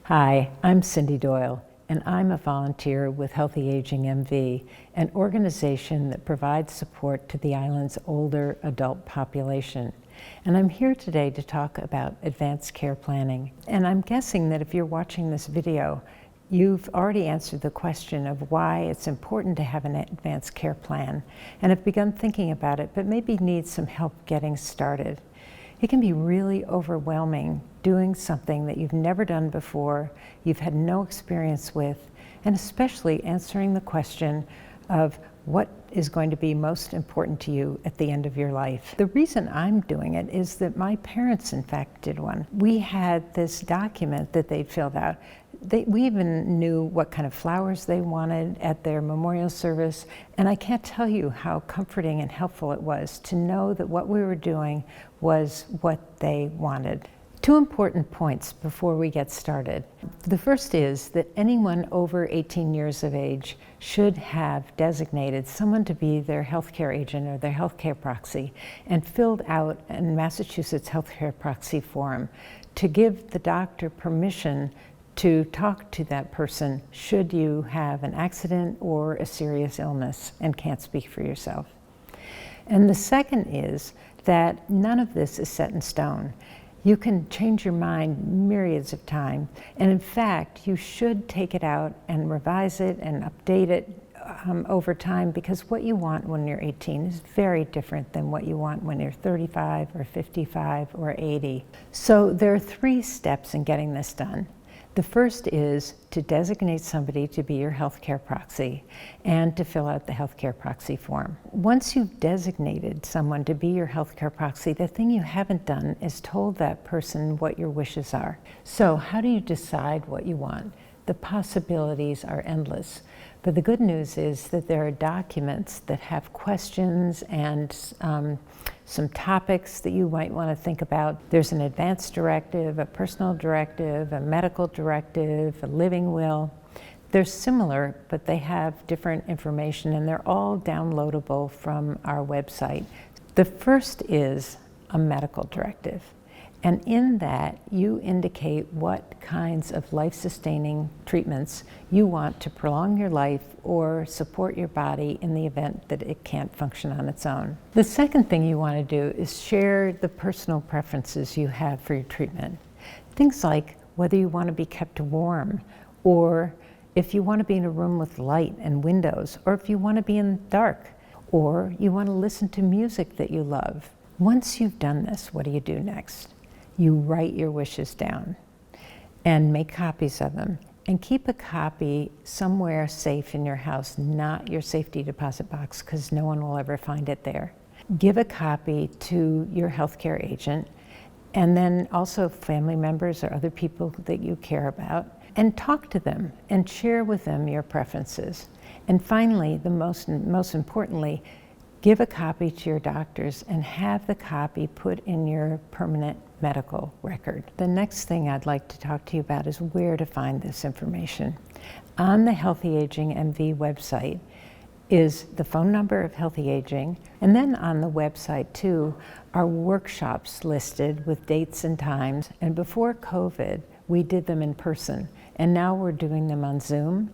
Hi, I'm Cindy Doyle, and I'm a volunteer with Healthy Aging MV, an organization that provides support to the island's older adult population. And I'm here today to talk about advanced care planning. And I'm guessing that if you're watching this video, you've already answered the question of why it's important to have an advanced care plan and have begun thinking about it, but maybe need some help getting started. It can be really overwhelming doing something that you've never done before, you've had no experience with, and especially answering the question of what is going to be most important to you at the end of your life. The reason I'm doing it is that my parents, in fact, did one. We had this document that they'd filled out. We even knew what kind of flowers they wanted at their memorial service, and I can't tell you how comforting and helpful it was to know that what we were doing was what they wanted. Two important points before we get started. The first is that anyone over 18 years of age should have designated someone to be their healthcare agent or their healthcare proxy and filled out a Massachusetts healthcare proxy form to give the doctor permission to talk to that person should you have an accident or a serious illness and can't speak for yourself. And the second is that none of this is set in stone. You can change your mind myriads of times, and in fact, you should take it out and revise it and update it over time, because what you want when you're 18 is very different than what you want when you're 35 or 55 or 80. So there are 3 steps in getting this done. The first is to designate somebody to be your healthcare proxy and to fill out the healthcare proxy form. Once you've designated someone to be your healthcare proxy, the thing you haven't done is told that person what your wishes are. So how do you decide what you want? The possibilities are endless. But the good news is that there are documents that have questions and some topics that you might want to think about. There's an advance directive, a personal directive, a medical directive, a living will. They're similar, but they have different information, and they're all downloadable from our website. The first is a medical directive. And in that, you indicate what kinds of life-sustaining treatments you want to prolong your life or support your body in the event that it can't function on its own. The second thing you want to do is share the personal preferences you have for your treatment. Things like whether you want to be kept warm, or if you want to be in a room with light and windows, or if you want to be in the dark, or you want to listen to music that you love. Once you've done this, what do you do next? You write your wishes down and make copies of them, and keep a copy somewhere safe in your house, not your safety deposit box, because no one will ever find it there. Give a copy to your healthcare agent, and then also family members or other people that you care about, and talk to them and share with them your preferences. And finally, most importantly, give a copy to your doctors and have the copy put in your permanent medical record. The next thing I'd like to talk to you about is where to find this information. On the Healthy Aging MV website is the phone number of Healthy Aging, and then on the website too are workshops listed with dates and times. And before COVID, we did them in person, and now we're doing them on Zoom.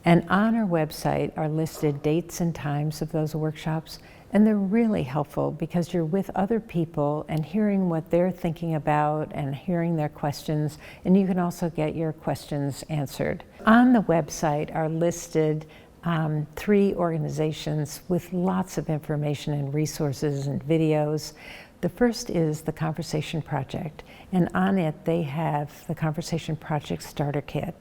And on our website are listed dates and times of those workshops, and they're really helpful because you're with other people and hearing what they're thinking about and hearing their questions, and you can also get your questions answered. On the website are listed 3 organizations with lots of information and resources and videos. The first is the Conversation Project, and on it they have the Conversation Project Starter Kit.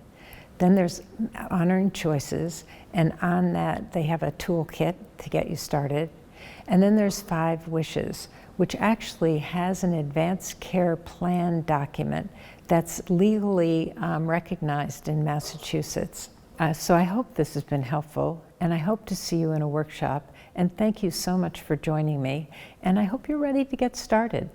Then there's Honoring Choices, and on that they have a toolkit to get you started. And then there's 5 Wishes, which actually has an advanced care plan document that's legally recognized in Massachusetts. So I hope this has been helpful, and I hope to see you in a workshop. And thank you so much for joining me, and I hope you're ready to get started.